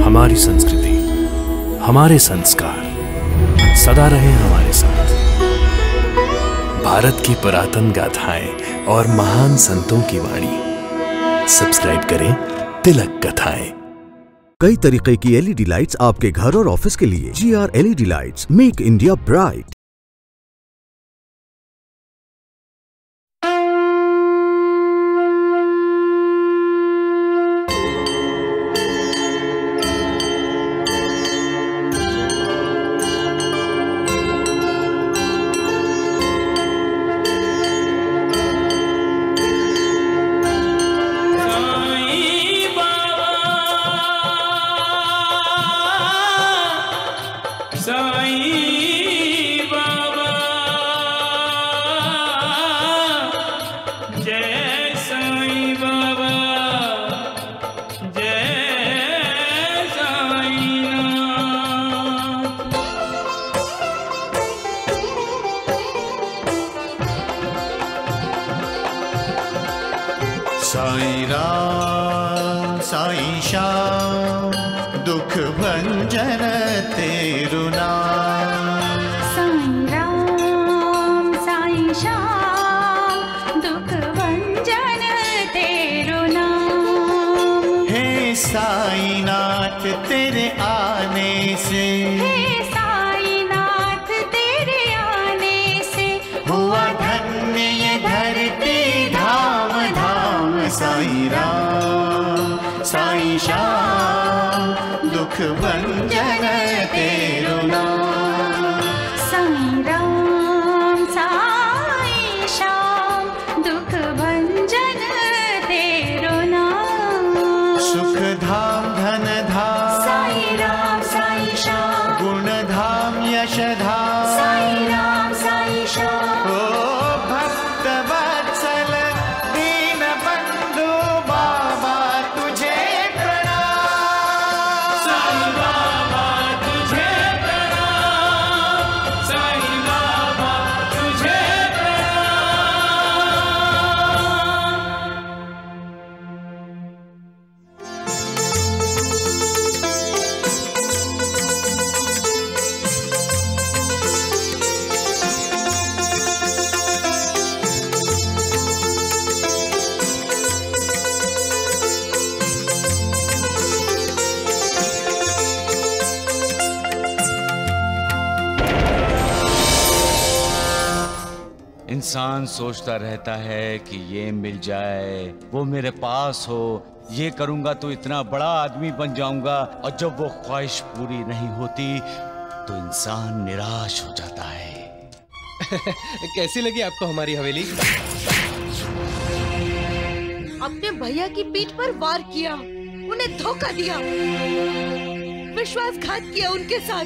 हमारी संस्कृति, हमारे संस्कार सदा रहे हमारे साथ। भारत की पुरातन गाथाएं और महान संतों की वाणी। सब्सक्राइब करें तिलक कथाएं। कई तरीके की एलईडी लाइट्स आपके घर और ऑफिस के लिए। GR LED lights, make India bright. Sai Ram Sai Shyam दुख भंजन तेरु नाम। साईं राम साईं श्याम दुख भंजन तेरु नाम। हे साईं नाथ तेरे आने से, हे साईं नाथ तेरे आने से हुआ धन्य ये धरती धाम धाम। साईं राम साईं श्याम दुख भंजन तेरु नाम। साईं राम साईं श्याम दुख भंजन तेरु नाम। सुख धाम धन धाम साईं राम साईं श्याम। गुण धाम यश धाम साईं राम साईं श्याम। ओ भक्त वत्सल दीन बंधु बाबा तुझे प्रणाम। साईं बाबा तुझे प्रणाम। साईं बाबा तुझे इंसान सोचता रहता है कि ये मिल जाए, वो मेरे पास हो, ये करूंगा तो इतना बड़ा आदमी बन जाऊंगा, और जब वो ख्वाहिश पूरी नहीं होती तो इंसान निराश हो जाता है। कैसी लगी आपको हमारी हवेली? अपने भैया की पीठ पर वार किया, उन्हें धोखा दिया, विश्वासघात किया उनके साथ,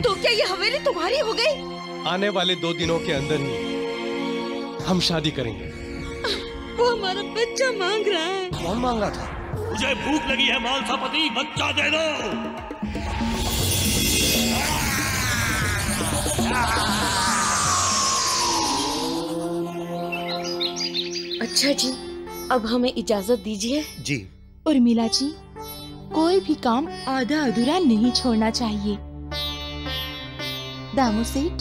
तो क्या ये हवेली तुम्हारी हो गई? आने वाले 2 दिनों के अंदर ही हम शादी करेंगे। वो हमारा बच्चा मांग रहा है। कौन मांग रहा था? मुझे भूख लगी है मालसापति, बच्चा दे दो। अच्छा जी, अब हमें इजाजत दीजिए। जी। उर्मिला जी, कोई भी काम आधा अधूरा नहीं छोड़ना चाहिए। दामू सेठ,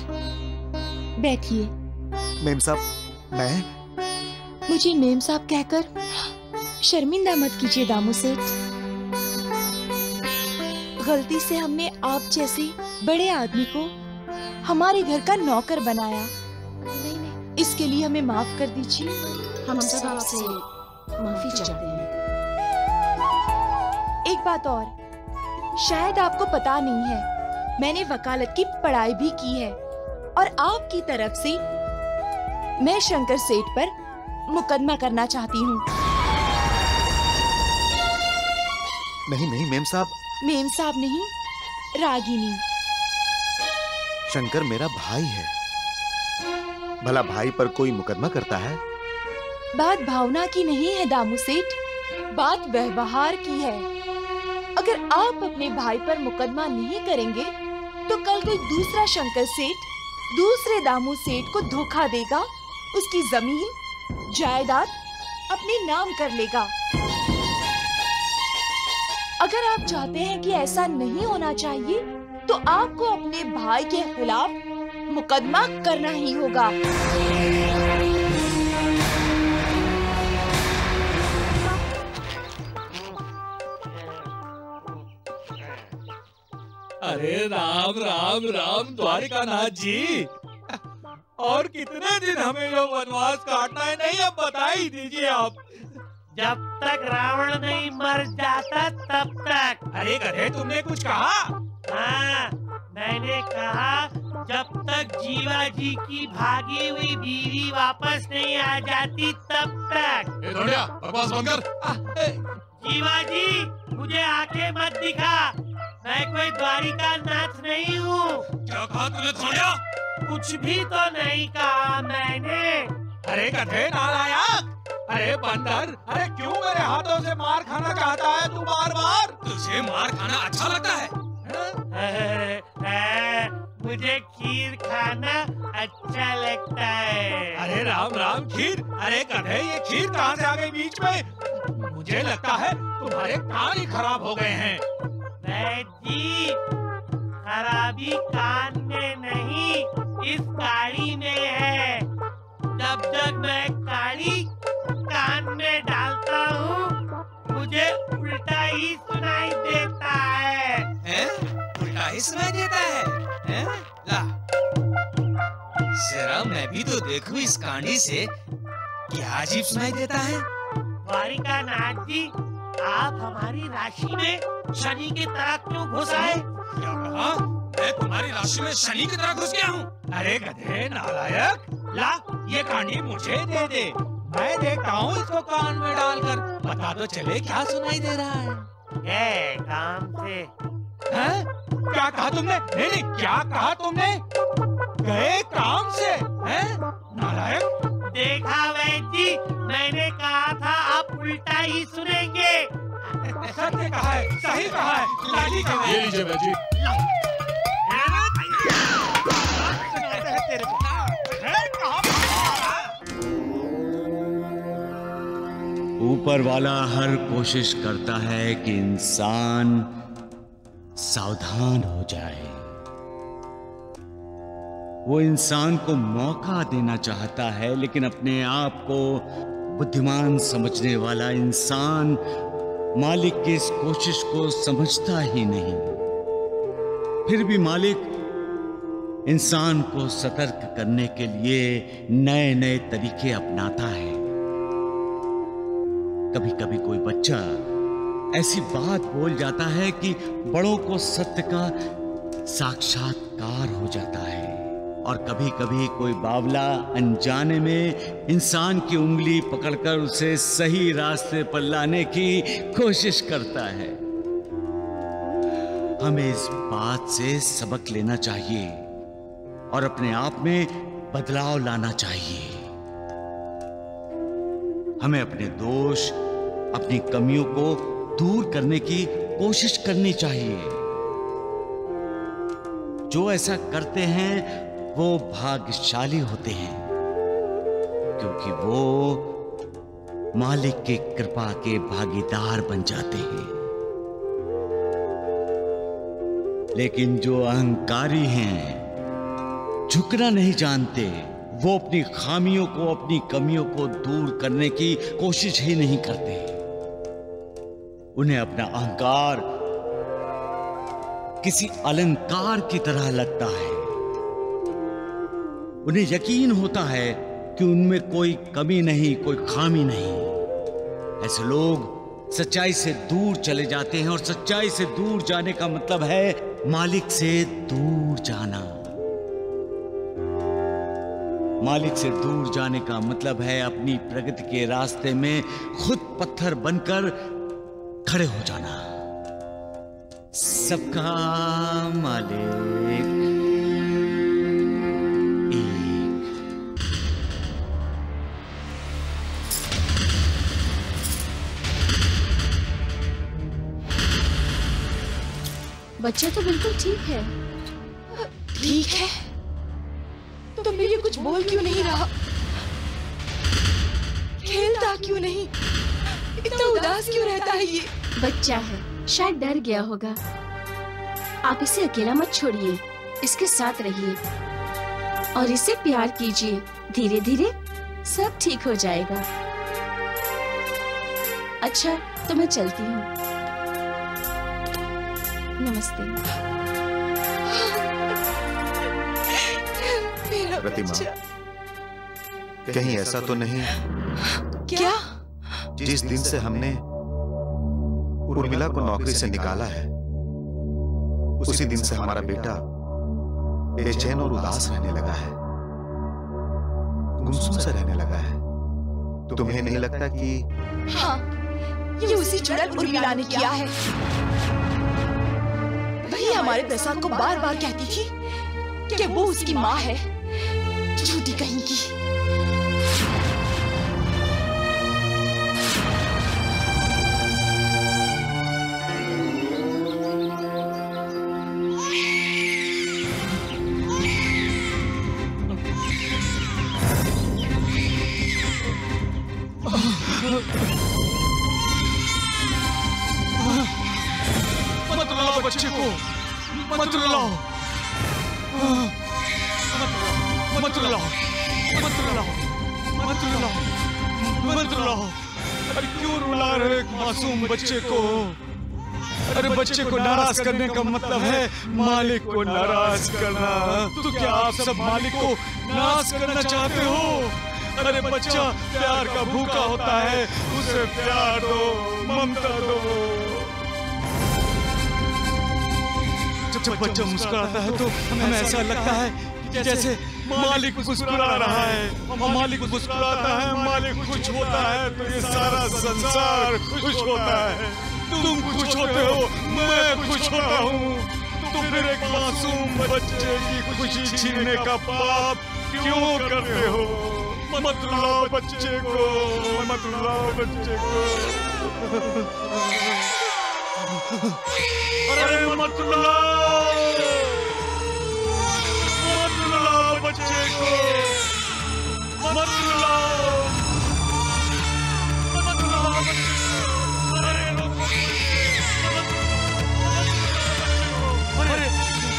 बैठिए। मेम साहब, मैं? मुझे मेम साहब कहकर शर्मिंदा मत कीजिए दामू सेठ। गलती से हमने आप जैसे बड़े आदमी को हमारे घर का नौकर बनाया। नहीं, इसके लिए हमें माफ कर दीजिए। हम सब आपसे माफी चाहते हैं। एक बात और, शायद आपको पता नहीं है, मैंने वकालत की पढ़ाई भी की है, और आपकी तरफ से मैं शंकर सेठ पर मुकदमा करना चाहती हूँ। नहीं मेम साहब। मेम साहब नहीं, रागिनी। शंकर मेरा भाई है, भला भाई पर कोई मुकदमा करता है? बात भावना की नहीं है दामू सेठ, बात व्यवहार की है। अगर आप अपने भाई पर मुकदमा नहीं करेंगे तो कल कोई दूसरा शंकर सेठ दूसरे दामू सेठ को धोखा देगा, उसकी जमीन जायदाद अपने नाम कर लेगा। अगर आप चाहते हैं कि ऐसा नहीं होना चाहिए तो आपको अपने भाई के खिलाफ मुकदमा करना ही होगा। अरे राम राम राम द्वारिकानाथ जी, और कितने दिन हमें ये वनवास काटना है? नहीं, अब बता ही दीजिए आप। जब तक रावण नहीं मर जाता तब तक। अरे गधे, तुमने कुछ कहा? हाँ, मैंने कहा जब तक जीवा जी की भागी हुई बीवी वापस नहीं आ जाती तब तक। बकवास बंद कर। जीवा जी, मुझे आंखें मत दिखा, मैं कोई द्वारिका नाथ नहीं हूँ। क्या कहा तूने थोड़िया? कुछ भी तो नहीं कहा मैंने। अरे गधे नालायक, अरे बंदर, अरे क्यों मेरे हाथों से मार खाना चाहता है तू बार बार? तुझे मार खाना अच्छा लगता है? मुझे खीर खाना अच्छा लगता है। अरे राम राम, खीर? अरे गधे, ये खीर कहाँ से आ गई बीच में? मुझे लगता है तुम्हारे कान ही खराब हो गए हैं। जी, खराबी कान में नहीं, इस काड़ी में है। जब जब मैं काड़ी कान में डालता हूँ मुझे उल्टा ही सुनाई देता है। उल्टा ही सुनाई देता है? ला, जरा मैं भी तो देखूं इस कांडी से क्या अजीब सुनाई देता है। द्वारिकानाथ जी, आप हमारी राशि में शनि की तरह क्यों घुस आए? क्या कहा? मैं तुम्हारी राशि में शनि की तरह घुस गया हूँ? अरे गधे नालायक, ला ये कांडी मुझे दे दे, मैं देखता हूँ इसको कान में डालकर। पता तो चले क्या सुनाई दे रहा है। काम से। हैं? क्या कहा तुमने? नहीं नहीं, क्या कहा तुमने? गए काम से? हैं? नालायक। देखा वैद्य जी, मैंने कहा था आप उल्टा ही सुनेंगे। सत्य कहा है, सही कहा है। लाठी का ये लीजिए वैद्य जी। ऊपर वाला हर कोशिश करता है कि इंसान सावधान हो जाए। वो इंसान को मौका देना चाहता है, लेकिन अपने आप को बुद्धिमान समझने वाला इंसान मालिक की इस कोशिश को समझता ही नहीं। फिर भी मालिक इंसान को सतर्क करने के लिए नए नए तरीके अपनाता है। कभी कभी कोई बच्चा ऐसी बात बोल जाता है कि बड़ों को सत्य का साक्षात्कार हो जाता है, और कभी कभी कोई बावला अनजाने में इंसान की उंगली पकड़कर उसे सही रास्ते पर लाने की कोशिश करता है। हमें इस बात से सबक लेना चाहिए और अपने आप में बदलाव लाना चाहिए। हमें अपने दोष, अपनी कमियों को दूर करने की कोशिश करनी चाहिए। जो ऐसा करते हैं वो भाग्यशाली होते हैं, क्योंकि वो मालिक की कृपा के भागीदार बन जाते हैं। लेकिन जो अहंकारी हैं, झुकना नहीं जानते, वो अपनी खामियों को, अपनी कमियों को दूर करने की कोशिश ही नहीं करते। उन्हें अपना अहंकार किसी अलंकार की तरह लगता है। उन्हें यकीन होता है कि उनमें कोई कमी नहीं, कोई खामी नहीं। ऐसे लोग सच्चाई से दूर चले जाते हैं, और सच्चाई से दूर जाने का मतलब है मालिक से दूर जाना। मालिक से दूर जाने का मतलब है अपनी प्रगति के रास्ते में खुद पत्थर बनकर खड़े हो जाना। सबका मालिक एक। बच्चा तो बिल्कुल ठीक है। ठीक है तो फिर ये कुछ बोल क्यों नहीं रहा? खेलता क्यों नहीं? इतना उदास क्यों रहता है ये? बच्चा है, शायद डर गया होगा। आप इसे अकेला मत छोड़िए, इसके साथ रहिए और इसे प्यार कीजिए। धीरे धीरे सब ठीक हो जाएगा। अच्छा, तो मैं चलती हूँ। नमस्ते। मेरा प्रतिमा, बच्चा। कहीं ऐसा तो नहीं क्या? जिस दिन से हमने उर्मिला को नौकरी से निकाला है, उसी दिन से हमारा बेटा बेचैन और उदास रहने लगा है, गुमसुम सा रहने लगा है। तुम्हें नहीं लगता कि हाँ, ये उसी चुड़ैल उर्मिला ने किया है। वही हमारे प्रसाद को बार बार कहती थी कि वो उसकी माँ है। झूठी कहीं की। मत रुलाओ बच्चे को, मत रुलाओ, मत रुलाओ, मत रुलाओ, मत रुलाओ, मत रुलाओ। अरे क्यों रुला रहे एक मासूम बच्चे को? अरे बच्चे को नाराज करने का मतलब है मालिक को नाराज करना। तो क्या आप सब मालिक को नाराज करना चाहते हो? अरे बच्चा प्यार का भूखा होता है, उसे प्यार दो, ममता दो। जब बच्चा मुस्कुराता है तो हमें ऐसा लगता है कि जैसे मालिक मुस्कुरा रहा है। मालिक मुस्कुराता है, मालिक खुश होता है तो ये सारा संसार खुश होता है। तुम खुश होते हो, मैं खुश होता हूँ। तो फिर एक मासूम बच्चे की खुशी छीनने का पाप क्यों करते हो? मत रुलाओ बच्चे को, मत रुलाओ बच्चे को। अरे मत रुलाओ, मत रुलाओ बच्चे को, मत रुलाओ, मत रुलाओ बच्चे को। अरे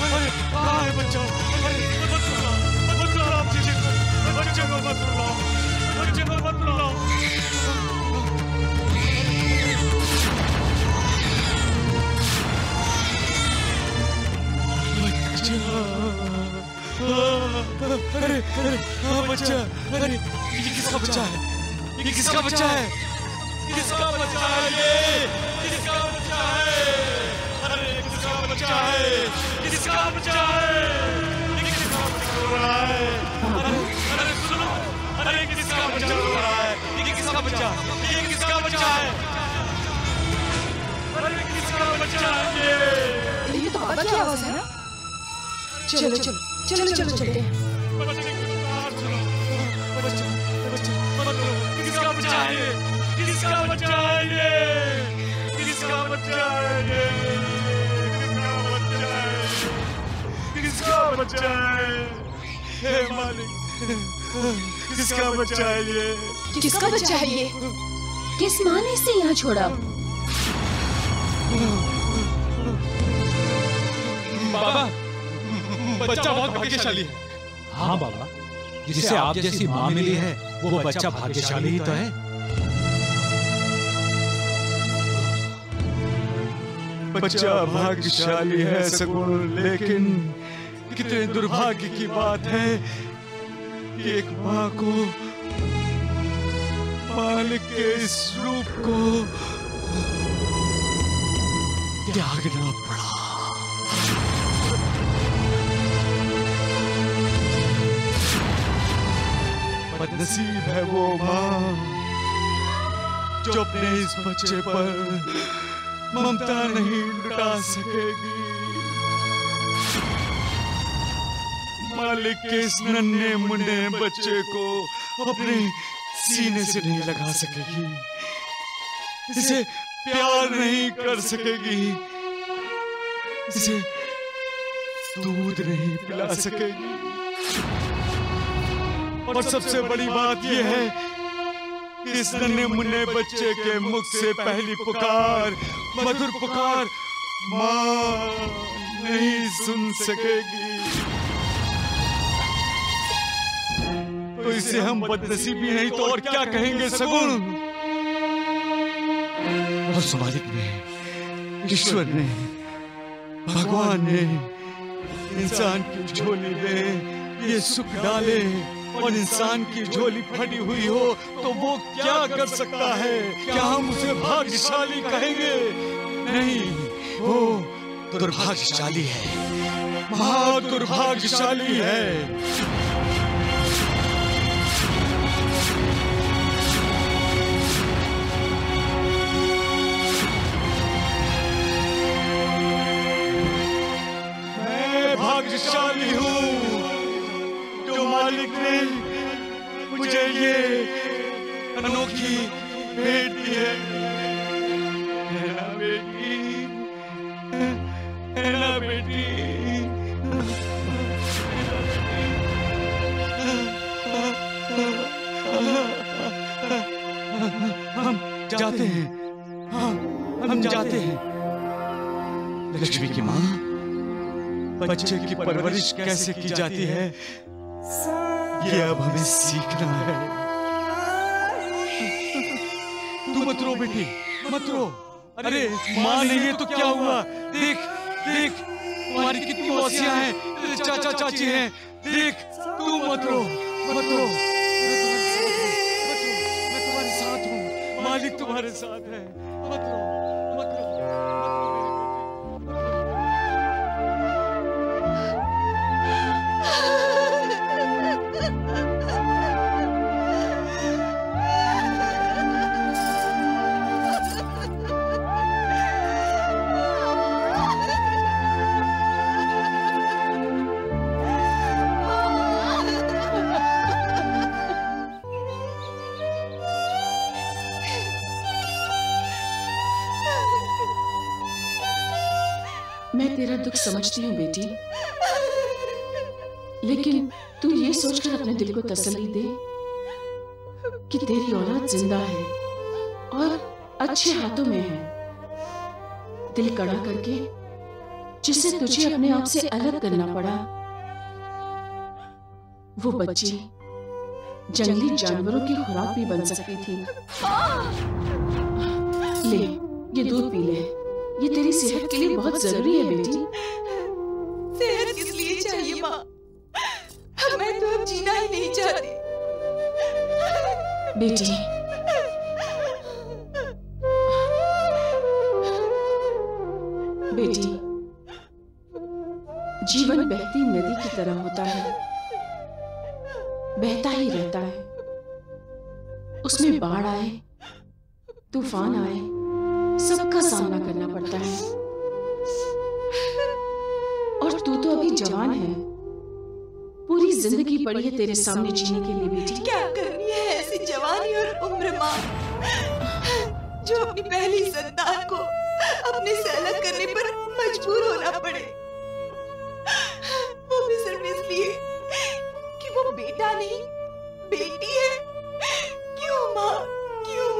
अरे कहाँ है बच्चा? अरे मत रुलाओ, मत रुलाओ बच्चे को, बच्चे को मत रुलाओ, बच्चे को मत रुलाओ। अरे अरे हाँ बच्चा, अरे ये किसका बच्चा है? ये किसका बच्चा है? किसका बच्चा है ये? किसका बच्चा है? अरे किसका बच्चा है? किसका बच्चा है? ये किसका बच्चा रो रहा है? अरे सुनो, अरे किसका बच्चा रो रहा है? ये किसका बच्चा? ये किसका बच्चा है? अरे किसका बच्चा है ये? ये तो पापा की आवाज है ना? चलो चलो चलो चलो चलते हैं। किसका बच्चा है ये? किसका बच्चा है ये? किसका बच्चा है ये? किसका बच्चा है? हे मालिक, किसका बच्चा है ये? किसका बच्चा है ये? किस माँ ने इसे यहाँ छोड़ा? बाबा, बच्चा बहुत भाग्यशाली है। हाँ बाबा, जिसे आप जैसी माँ मिली है वो बच्चा भाग्यशाली ही तो है। बच्चा भाग्यशाली है सगुण, लेकिन कितने दुर्भाग्य की बात है कि एक माँ को मालिक के इस रूप को त्यागना पड़ा। बदनसीब है वो माँ जो अपने इस बच्चे पर ममता नहीं लुटा सकेगी। मालिक के इस नन्हे मुन्ने बच्चे को अपने सीने से नहीं लगा सकेगी, इसे प्यार नहीं कर सकेगी, इसे दूध नहीं पिला सकेगी। और सबसे बड़ी बात यह है कि इस नन्हे मुन्ने बच्चे के मुख से पहली पुकार मधुर पुकार माँ नहीं सुन सकेगी तो इसे हम बदनसीबी नहीं तो और क्या कहेंगे सगुण। और मालिक ने, ईश्वर ने, भगवान ने इंसान की झोली में ये सुख डाले और इंसान की झोली फटी हुई हो तो वो क्या कर सकता है? क्या हम उसे भाग्यशाली कहेंगे? नहीं, वो दुर्भाग्यशाली है, महा दुर्भाग्यशाली है। भाग्यशाली हूँ जो मालिक ने मुझे ये अनोखी भेंट दी है। ना बेटी, ना बेटी, हम जाते हैं, हम जाते हैं। लक्ष्मी की माँ, बच्चे की परवरिश कैसे की जाती है ये अब हमें सीखना है। तू मत रो बेटी, मत रो। अरे माँ नहीं है तो क्या हुआ? देख देख तुम्हारी कितनी मौसियां हैं, चाचा चाची हैं। देख तू मत रो, मत रो। मैं तुम्हारे साथ हूँ, मालिक तुम्हारे साथ है। मत रो, मत रो। मैं तेरा दुख समझती हूँ बेटी, लेकिन तू ये सोचकर अपने दिल को तसल्ली दे कि तेरी औलाद जिंदा है और अच्छे हाथों में है। दिल कड़ा करके जिसे तुझे अपने आप से अलग करना पड़ा, वो बच्ची जंगली जानवरों की खुराक भी बन सकती थी। ले, ये दूध पी ले, ये तेरी सेहत के लिए बहुत जरूरी है बेटी। सेहत किस लिए चाहिए माँ? मैं तो अब जीना ही नहीं चाहती। बेटी, बेटी, जीवन बहती नदी की तरह होता है, बहता ही रहता है। उसमें बाढ़ आए, तूफान आए, सबका सामना करना पड़ता है। और तू तो अभी जवान है, पूरी जिंदगी पड़ी है तेरे सामने जीने के लिए बेटी। क्या करनी है ऐसी जवानी और उम्र माँ, जो अपनी पहली संतान को अपने से अलग करने पर मजबूर होना पड़े, वो भी सिर्फ इसलिए कि वो बेटा नहीं बेटी है। क्यों माँ, क्यों?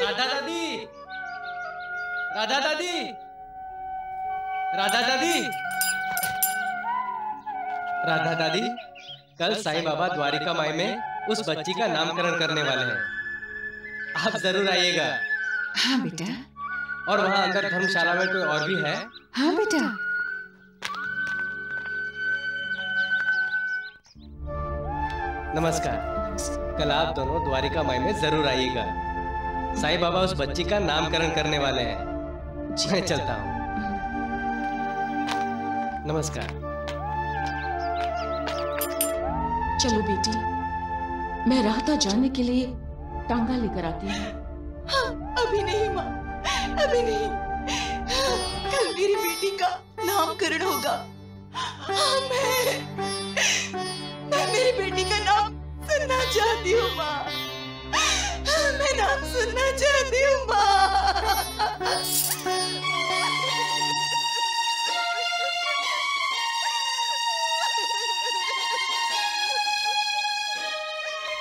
राधा दादी, राधा दादी, राधा दादी, राधा दादी, कल साईं बाबा द्वारिका माई में उस बच्ची का नामकरण करने वाले हैं, आप जरूर आइएगा। हाँ बेटा। और वहाँ अंदर धर्मशाला में कोई और भी है? हाँ बेटा। नमस्कार। कल आप दोनों द्वारिका माई में जरूर आइएगा, साईं बाबा उस बच्ची का नामकरण करने वाले हैं। मैं चलता हूँ। नमस्कार। चलो बेटी, मैं राहता जाने के लिए टांगा लेकर आती हूँ। हाँ, अभी नहीं माँ, अभी नहीं। कल मेरी बेटी का नामकरण होगा। हाँ, मैं मेरी बेटी का नाम सुनना चाहती हूँ माँ। मैं नाम सुनना चाहती हूँ माँ।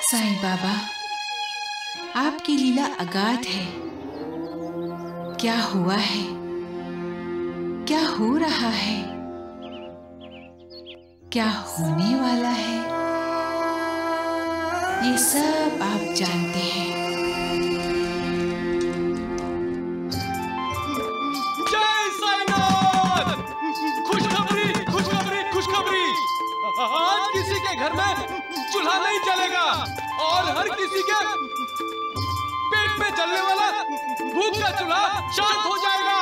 साईं बाबा, आपकी लीला अगाध है। क्या हुआ है, क्या हो रहा है, क्या होने वाला है, ये सब आप जानते हैं। जय साईनाथ! खुशखबरी, खुशखबरी, खुशखबरी! आज किसी के घर में चूल्हा नहीं जलेगा और हर किसी के पेट में जलने वाला भूख का चूल्हा शांत हो जाएगा,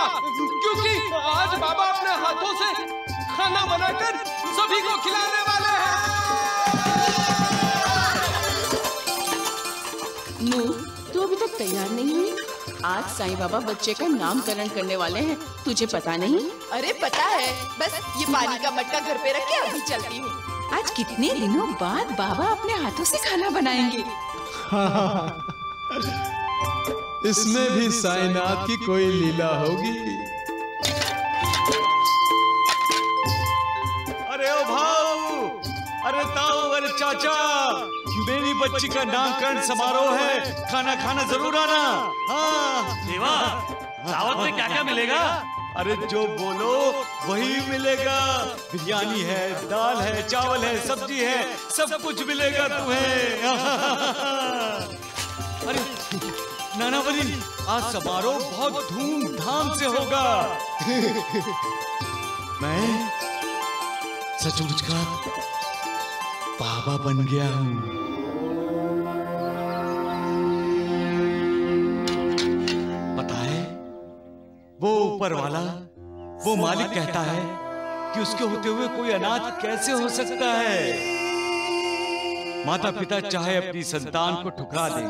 क्योंकि आज बाबा अपने हाथों से खाना बनाकर सभी को खिलाने वाले हैं। नूर, तू अभी तक तैयार नहीं हुई? आज साईं बाबा बच्चे का नामकरण करने वाले हैं, तुझे पता नहीं? अरे पता है, बस ये पानी का मटका घर पे रख के अभी चलती हूँ। आज कितने दिनों बाद बाबा अपने हाथों से खाना बनाएंगे। इसमें भी साईनाथ की कोई लीला होगी। अरे ओ भाऊ, अरे ताऊ, अरे चाचा, मेरी बच्ची का नामकरण समारोह है, खाना खाना जरूर आना। हाँ देवा, दावत में क्या क्या मिलेगा? अरे जो बोलो वही मिलेगा। बिरयानी है, दाल है, चावल है, सब्जी है, सब कुछ मिलेगा तुम्हें। अरे नाना बली, आज समारोह बहुत धूमधाम से होगा। मैं सचमुच का बाबा बन गया हूँ। पता है, वो ऊपर वाला, वो मालिक कहता है कि उसके होते हुए कोई अनाथ कैसे हो सकता है। माता पिता चाहे अपनी संतान को ठुकरा दें,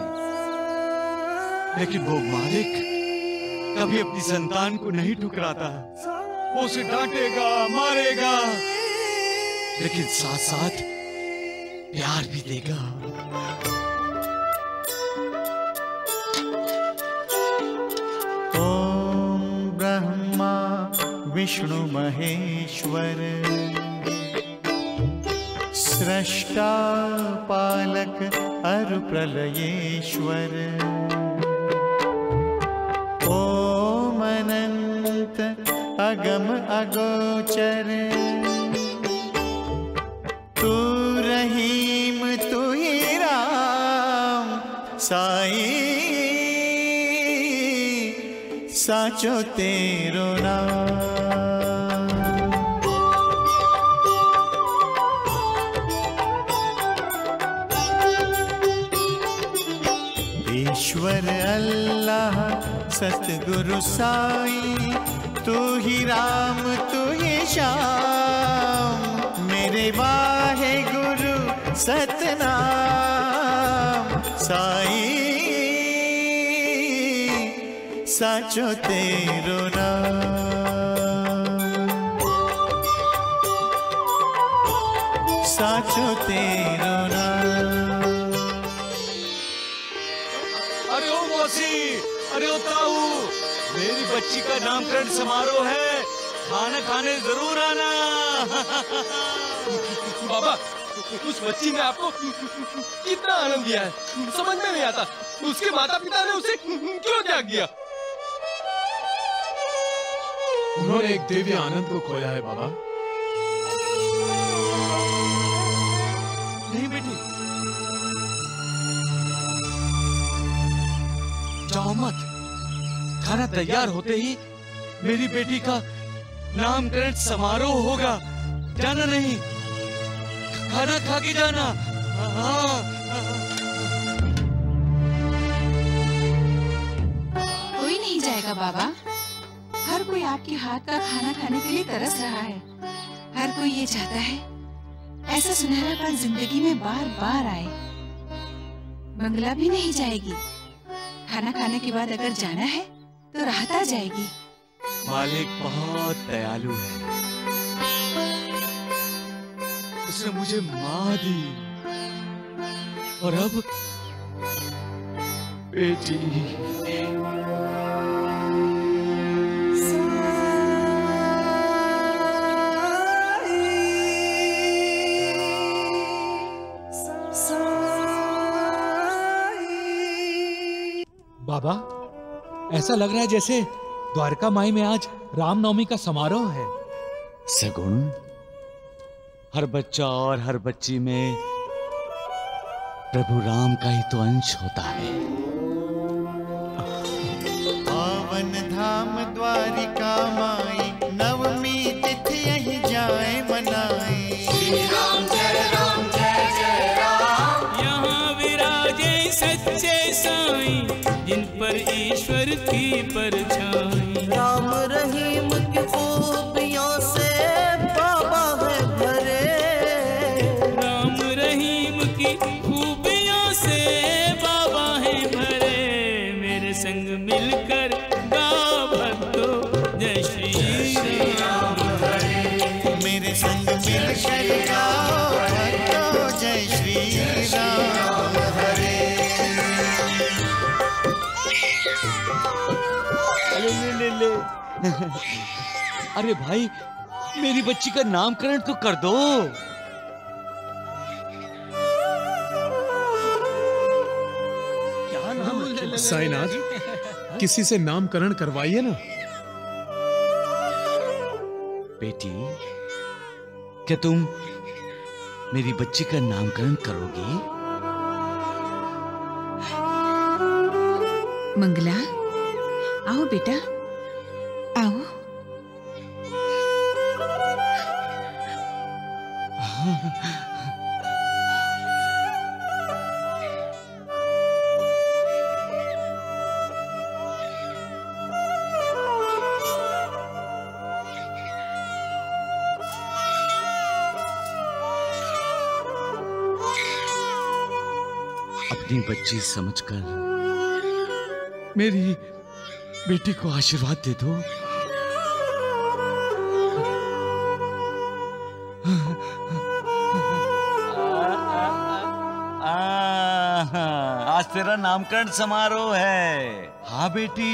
लेकिन वो मालिक कभी अपनी संतान को नहीं ठुकराता। वो उसे डांटेगा, मारेगा, लेकिन साथ साथ प्यार भी देगा। ओम ब्रह्मा विष्णु महेश्वर, सृष्टा पालक अरु प्रलयेश्वर, ओम अनंत अगम अगोचर, तू रहीम तू ही राम, साई साचो तेरो नाम। ईश्वर अल्लाह सतगुरु साई, तू ही राम तू ही श्याम, मेरे वाहे गुरु सतनाम, साई साचो तेरो नाम, साचो तेरो नाम। अरे ओ मौसी, अरे ओ ताऊ, मेरी बच्ची का नामकरण समारोह है, खाना खाने जरूर आना। बाबा, उस बच्ची ने आपको कितना आनंद दिया है, समझ में नहीं आता। उसके माता पिता ने उसे क्यों त्याग दिया? उन्होंने एक दिव्य आनंद को खोया है बाबा। नहीं बेटी, जाओ मत। खाना तैयार होते ही मेरी बेटी का नामकरण समारोह होगा, जाना नहीं, खाना खा के जाना। कोई नहीं जाएगा बाबा, हर कोई आपके हाथ का खाना खाने के लिए तरस रहा है। हर कोई ये चाहता है ऐसा सुनहरा पल जिंदगी में बार बार आए। बंगला भी नहीं जाएगी, खाना खाने के बाद अगर जाना है तो राहत आ जाएगी। मालिक बहुत दयालु है, उसने मुझे माँ दी और अब बेटी। बाबा, ऐसा लग रहा है जैसे द्वारका माई में आज रामनवमी का समारोह है। सगुण, हर बच्चा और हर बच्ची में प्रभु राम का ही तो अंश होता है। पावन धाम द्वारिका माई, नवमी तिथि यही जाए मनाए। श्री राम जय जय राम। यहाँ विराजे सच्चे साईं, जिन पर ईश्वर की परछाई। राम रहीम की खूबियों से बाबा है भरे। राम रहीम की खूबियों से बाबा है भरे। मेरे संग मिलकर गाओ भक्तों जय श्री राम हरे। मेरे संग मिलकर गाओ भक्तों जय श्री राम हरे। ले। अरे भाई, मेरी बच्ची का नामकरण तो कर दो। क्या नाम? साईनाथ, किसी से नामकरण करवाइए ना। बेटी, क्या तुम मेरी बच्ची का नामकरण करोगी? मंगला, आओ बेटा, आओ। अपनी बच्ची समझकर मेरी बेटी को आशीर्वाद दे दो। आज तेरा नामकरण समारोह है। हाँ बेटी।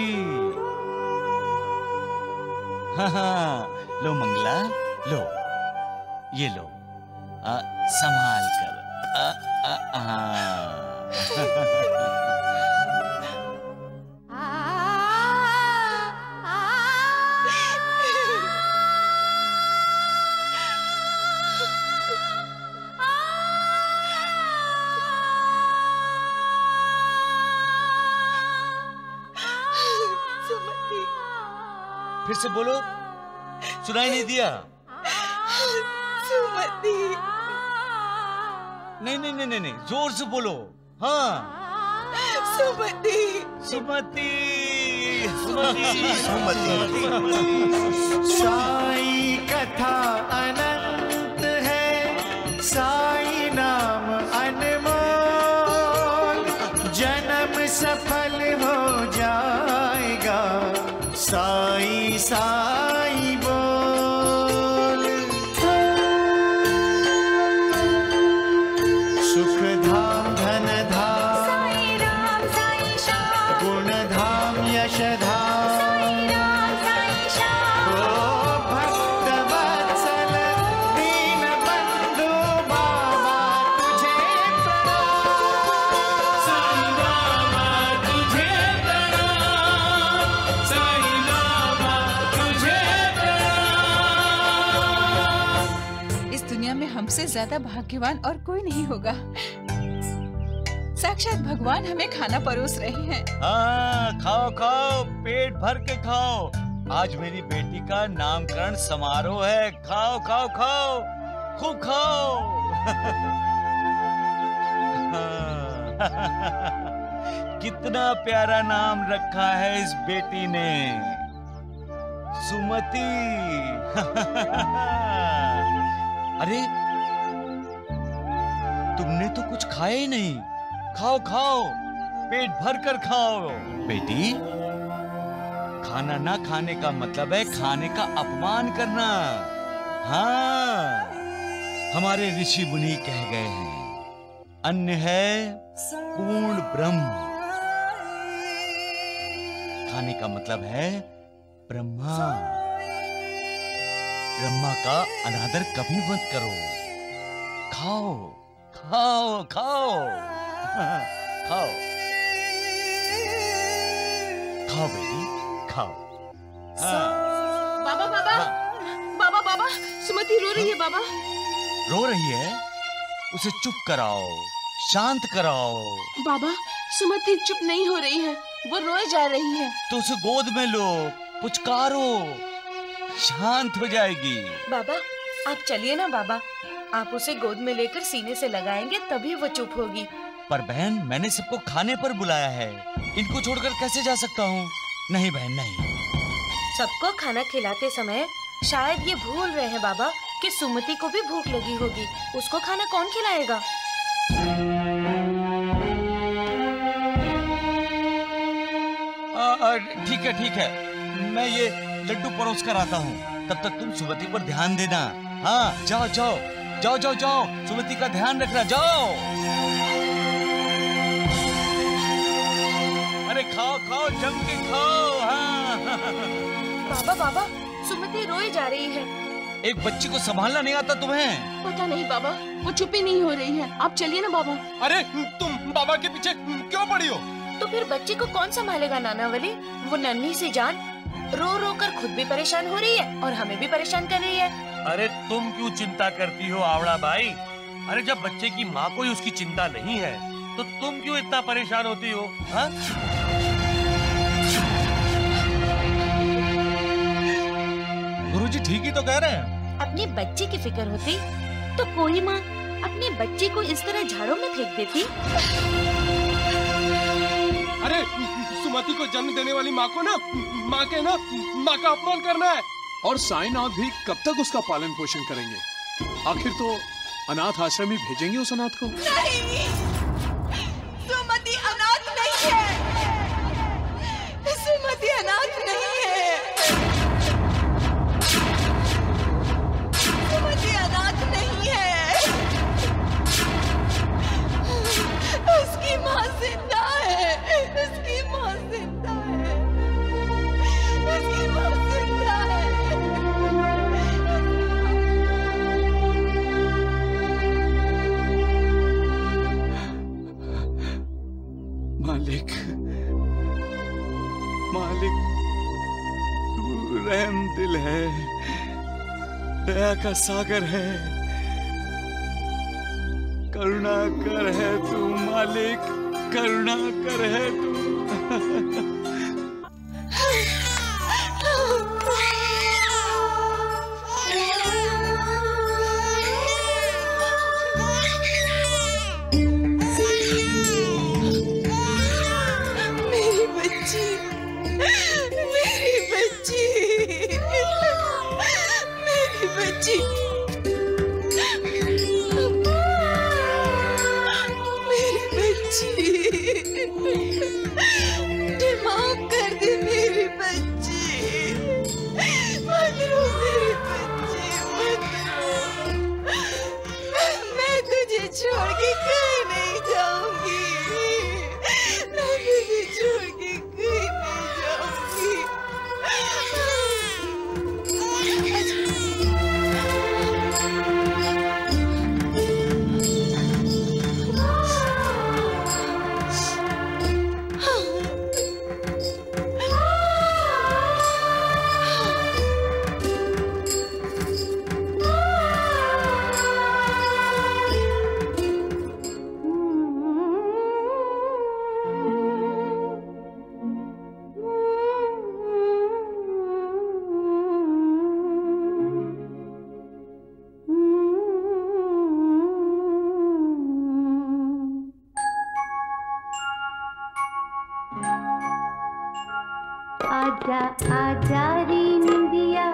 हाँ, लो मंगला, लो, ये लो, संभाल कर। फिर से बोलो, सुनाई नहीं दिया? सुमति। नहीं, जोर से बोलो। हाँ, सुमति। सुमति। साई कथा अनंत है, साई नाम अनमोल। जन्म सफल हो जाएगा, साई साई बोल। सुख धाम धन धाम, साई राम साई श्याम। गुण धाम यश धाम, साई राम साई श्याम। ओ भक्त वत्सल दीन बंधु बाबा तुझे प्रणाम। साई बाबा तुझे प्रणाम। साई बाबा तुझे प्रणाम। इस दुनिया में हमसे ज्यादा भाग्यवान और कोई नहीं होगा। साक्षात भगवान हमें खाना परोस रहे हैं। हाँ, खाओ खाओ, पेट भर के खाओ। आज मेरी बेटी का नामकरण समारोह है। खाओ खाओ खाओ, खूब खाओ। कितना प्यारा नाम रखा है इस बेटी ने, सुमति। अरे, तुमने तो कुछ खाया ही नहीं। खाओ खाओ, पेट भर कर खाओ। बेटी, खाना ना खाने का मतलब है खाने का अपमान करना। हाँ, हमारे ऋषि मुनि कह गए हैं, अन्न है पूर्ण ब्रह्म। खाने का मतलब है ब्रह्मा। ब्रह्मा का अनादर कभी मत करो। खाओ खाओ खाओ, खाओ खाओ बेटी, खाओ। बाबा बाबा बाबा बाबा सुमति रो रही है बाबा। रो रही है? उसे चुप कराओ, शांत कराओ। बाबा सुमति चुप नहीं हो रही है, वो रोए जा रही है। तो उसे गोद में लो, पुचकारो, शांत हो जाएगी। बाबा आप चलिए ना बाबा, आप उसे गोद में लेकर सीने से लगाएंगे तभी वो चुप होगी। पर बहन मैंने सबको खाने पर बुलाया है, इनको छोड़कर कैसे जा सकता हूँ? नहीं बहन नहीं। सबको खाना खिलाते समय शायद ये भूल रहे हैं बाबा कि सुमति को भी भूख लगी होगी, उसको खाना कौन खिलाएगा? ठीक है, मैं ये लड्डू परोस कर आता हूँ, तब तक तुम सुमति पर ध्यान देना। हाँ जाओ जाओ जाओ जाओ जाओ, सुमति का ध्यान रखना, जाओ। अरे खाओ खाओ, जम के खाओ। हाँ। बाबा बाबा सुमति रोई जा रही है। एक बच्ची को संभालना नहीं आता तुम्हें? पता नहीं बाबा, वो चुप ही नहीं हो रही है। आप चलिए ना बाबा। अरे तुम बाबा के पीछे क्यों पड़ी हो? तो फिर बच्ची को कौन संभालेगा नानावली? वो नन्ही सी जान रो रो कर खुद भी परेशान हो रही है और हमें भी परेशान कर रही है। अरे तुम क्यों चिंता करती हो आवड़ा भाई? अरे जब बच्चे की माँ को ही उसकी चिंता नहीं है तो तुम क्यों इतना परेशान होती हो? हाँ? गुरुजी ठीक ही तो कह रहे हैं। अपनी बच्ची की फिक्र होती तो कोई माँ अपनी बच्ची को इस तरह झाड़ों में फेंक देती। अरे सुमति को जन्म देने वाली माँ को ना माँ का अपमान करना है। और साईनाथ भी कब तक उसका पालन पोषण करेंगे? आखिर तो अनाथ आश्रम ही भेजेंगे उस अनाथ को। नहीं, सुमति अनाथ नहीं है। सुमति अनाथ नहीं है। सुमति अनाथ नहीं है। उसकी माँ जिंदा है। उसकी माँ जिंदा है। उसकी माँ जिंदा है। मालिक, मालिक तू रहम दिल है, दया का सागर है, करुणा कर है तू मालिक, करुणा कर है तू। आजा आजा री निंदिया,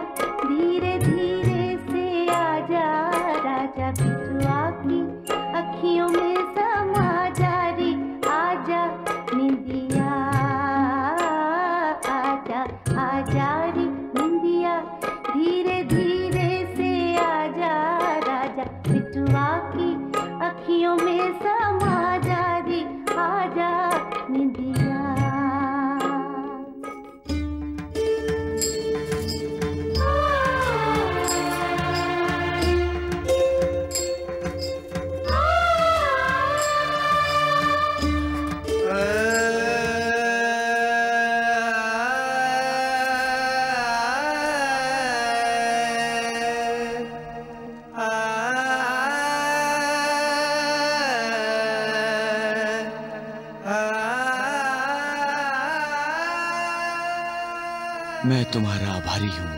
धीरे धीरे से आजा, राजा बिटुआ की अखियों में समा जा री। आजा निंदिया, आजा आजा री निंदिया, धीरे धीरे से आजा, राजा बिटुआ की अखियों में समा जा री। आजा निंदिया। मैं तुम्हारा आभारी हूं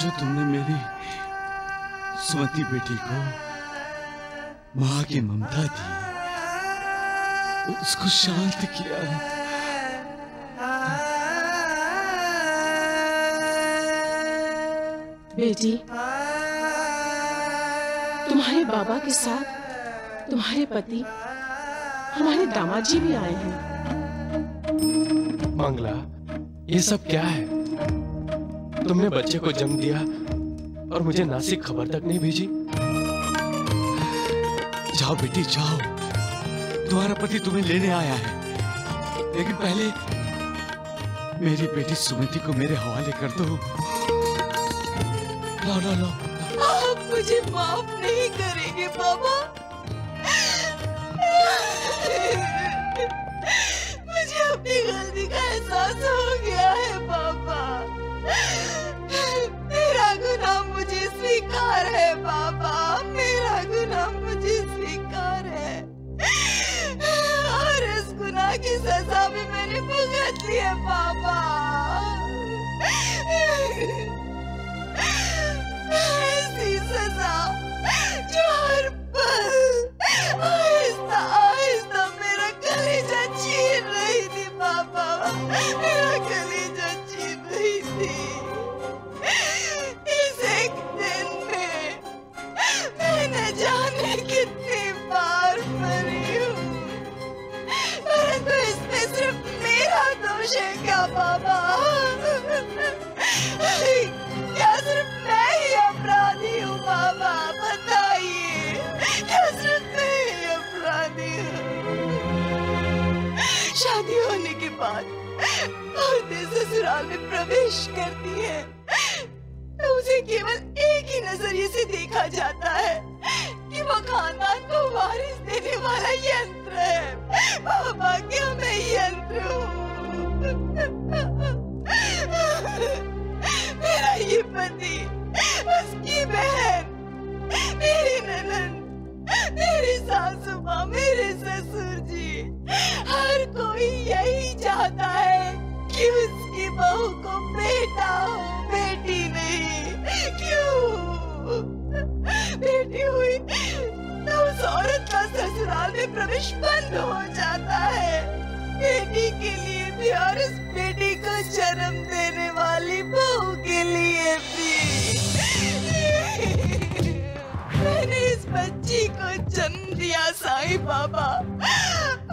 जो तुमने मेरी सुमति बेटी को मां की ममता दी, उसको शांत किया। बेटी, तुम्हारे बाबा के साथ तुम्हारे पति हमारे दामाद जी भी आए हैं। मंगला, ये सब क्या है? तुमने बच्चे को जन्म दिया और मुझे नासिक खबर तक नहीं भेजी। जाओ बेटी जाओ, तुम्हारा पति तुम्हें लेने आया है, लेकिन पहले मेरी बेटी सुमति को मेरे हवाले कर दो। लो लो लो। आप मुझे माफ नहीं करेंगे बाबा। मुझे अपनी गलती का एहसास हो गया है बाबा। मेरा गुनाह मुझे स्वीकार है बाबा, मेरा गुनाह मुझे स्वीकार है और इस गुनाह की सजा भी मैंने भुगत ली है बाबा। ऐसी सजा जो हर पल आहिस्ता आहिस्ता मेरा कलेजा छीन रही थी बाबा, मेरा कलेजा छीन रही थी। इस एक दिन में मैंने जाने कितनी बार मरी हूँ, परंतु इसमें सिर्फ मेरा दोष है क्या बाबा? क्या सिर्फ मैं ही अपराधी हूँ बाबा? बताइए, क्या सिर्फ मैं ही अपराधी हूँ? शादी होने के बाद औरतें ससुराल में प्रवेश करती है तो उसे केवल एक ही नजरिए से देखा जाता है कि वो खानदान को वारिस देने वाला यंत्र है। बाबा, क्या मैं यंत्र हूँ? मेरा ये पति, उसकी बहन, मेरी ननद, मेरी सासू माँ, मेरे ससुर जी, हर कोई यही चाहता है कि उसकी बहू को बेटा हो, बेटी नहीं। क्यों? बेटी हुई तो उस औरत का ससुराल में प्रवेश बंद हो जाता है, बेटी के लिए भी और उस बेटी को जन्म देने वाली बहू के लिए भी। मैंने इस बच्ची को जन्म दिया साईं बाबा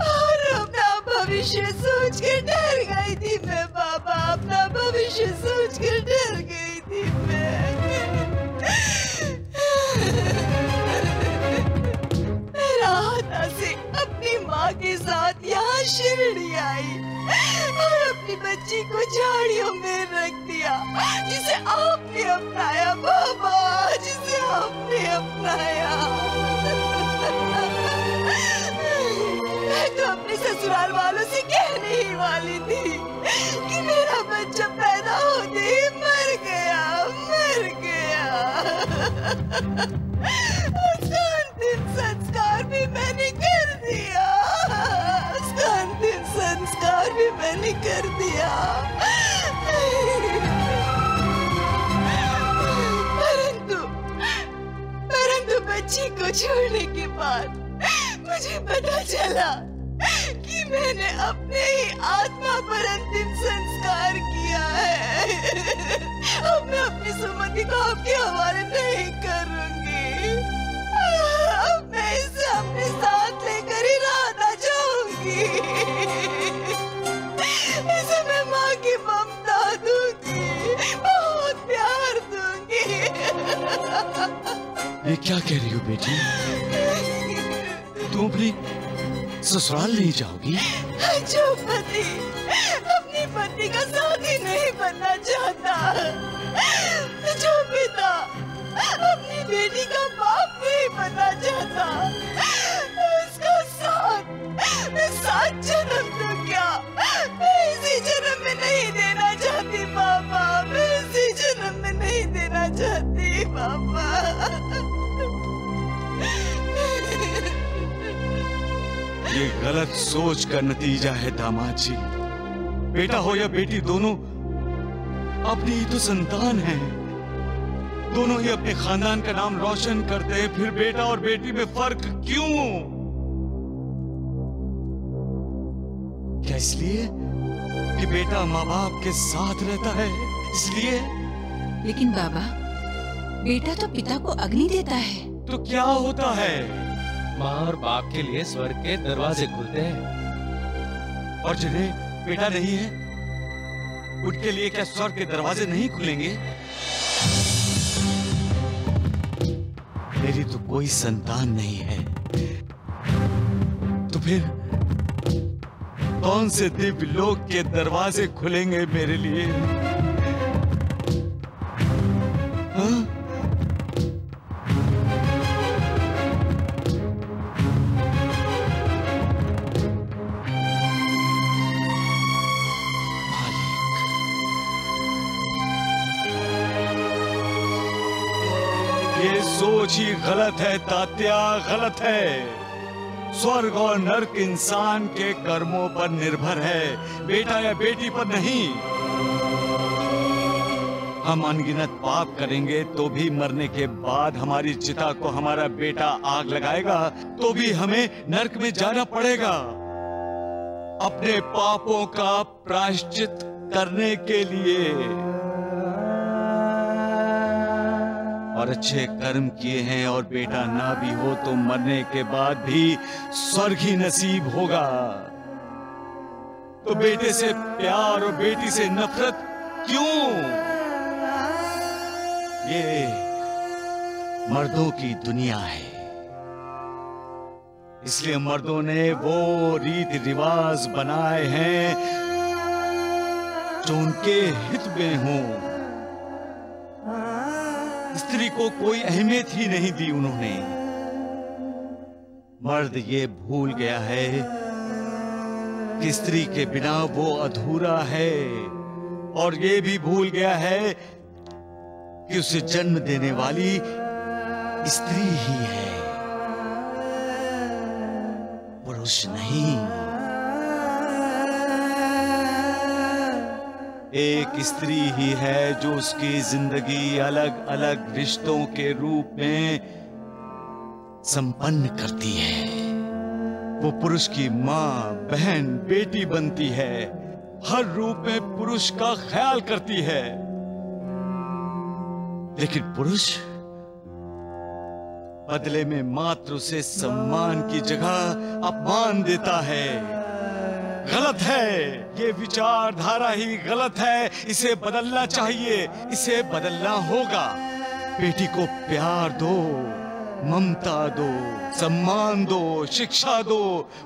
और अपना भविष्य सोच के डर गई थी मैं बाबा, अपना भविष्य सोच के डर गई थी मैं। राहता से अपनी माँ के साथ यहाँ शिरडी आई और अपनी बच्ची को झाड़ियों में रख दिया, जिसे आपने अपनाया बाबा, जिसे आपने अपनाया। मैं तो अपने ससुराल वालों से कहने ही वाली थी कि मेरा बच्चा पैदा होते ही मर गया, मर गया। उसका अंतिम संस्कार भी मैंने कर दिया, उसका अंतिम संस्कार भी मैंने कर दिया। परंतु बच्ची को छोड़ने के बाद मुझे पता चला कि मैंने अपने ही आत्मा पर अंतिम संस्कार किया है। अब मैं अपनी सुमति को आपके हवाले नहीं करूंगी। अब मैं इसे अपने साथ लेकर ही राधा जाऊंगी। इसे मैं माँ की ममता दूंगी, बहुत प्यार दूंगी। ये क्या कह रही हो बेटी? तुम अपनी ससुराल नहीं जाओगी? जो पति अपनी पत्नी का साथी नहीं बनना चाहता, जो पिता अपनी बेटी का बाप नहीं बनना चाहता, उसका साथ जन्म तो क्या मैं इसी जन्म में नहीं देना चाहती बाबा, मैं इसी जन्म में नहीं देना चाहती बाबा। ये गलत सोच का नतीजा है दामाद जी। बेटा हो या बेटी, दोनों अपनी ही तो संतान है। दोनों ही अपने खानदान का नाम रोशन करते हैं, फिर बेटा और बेटी में फर्क क्यों? क्या इसलिए कि बेटा माँ बाप के साथ रहता है, इसलिए? लेकिन बाबा, बेटा तो पिता को अग्नि देता है। तो क्या होता है? माँ और बाप के लिए स्वर्ग के दरवाजे खुलते हैं। और जिन्हें बेटा नहीं है, उनके लिए क्या स्वर्ग के दरवाजे नहीं खुलेंगे? मेरी तो कोई संतान नहीं है, तो फिर कौन से दिव्य लोक के दरवाजे खुलेंगे मेरे लिए? हाँ? ये सोच ही गलत है तात्या, गलत है। स्वर्ग और नर्क इंसान के कर्मों पर निर्भर है, बेटा या बेटी पर नहीं। हम अनगिनत पाप करेंगे तो भी मरने के बाद हमारी चिता को हमारा बेटा आग लगाएगा तो भी हमें नर्क में जाना पड़ेगा, अपने पापों का प्रायश्चित करने के लिए। और अच्छे कर्म किए हैं और बेटा ना भी हो तो मरने के बाद भी स्वर्ग ही नसीब होगा। तो बेटे से प्यार और बेटी से नफरत क्यों? ये मर्दों की दुनिया है, इसलिए मर्दों ने वो रीति रिवाज बनाए हैं जो उनके हित में हों। स्त्री को कोई अहमियत ही नहीं दी उन्होंने। मर्द ये भूल गया है कि स्त्री के बिना वो अधूरा है, और ये भी भूल गया है कि उसे जन्म देने वाली स्त्री ही है, पुरुष नहीं। एक स्त्री ही है जो उसकी जिंदगी अलग अलग रिश्तों के रूप में संपन्न करती है। वो पुरुष की माँ, बहन, बेटी बनती है, हर रूप में पुरुष का ख्याल करती है। लेकिन पुरुष बदले में मात्र उसे सम्मान की जगह अपमान देता है। गलत है, ये विचारधारा ही गलत है। इसे बदलना चाहिए, इसे बदलना होगा। बेटी को प्यार दो, ममता दो, सम्मान दो, शिक्षा दो,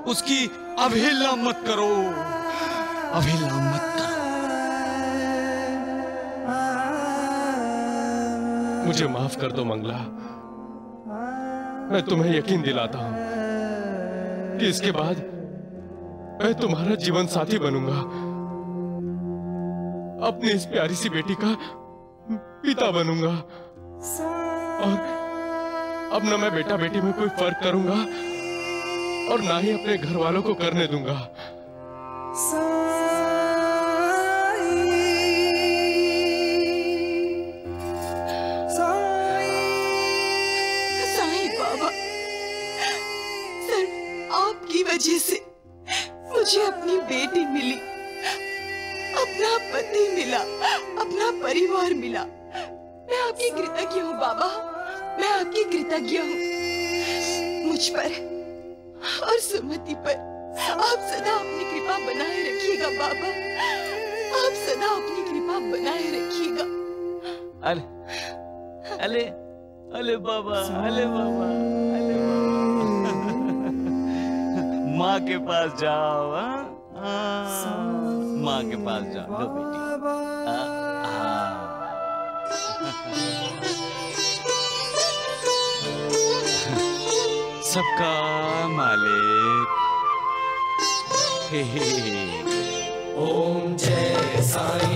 उसकी अवहेलना मत करो, अवहेलना मत करो। मुझे माफ कर दो मंगला। मैं तुम्हें यकीन दिलाता हूं कि इसके बाद मैं तुम्हारा जीवन साथी बनूंगा, अपनी इस प्यारी सी बेटी का पिता बनूंगा, और अब न मैं बेटा बेटी में कोई फर्क करूंगा और ना ही अपने घर वालों को करने दूंगा। साईं बाबा, सर आपकी वजह से मुझे अपनी बेटी मिली, अपना पति मिला, अपना परिवार मिला। मैं आपकी कृतज्ञ हूँ बाबा, मैं आपकी कृतज्ञ हूँ। मुझ पर और सुमति पर आप सदा अपनी कृपा बनाए रखिएगा बाबा, आप सदा अपनी कृपा बनाए रखिएगा। अले अले अले बाबा, अले बाबा, अले बाबा। माँ के पास जाओ, माँ के पास जाओ। लो बेटी, सबका मालिक। ओम जय साईं।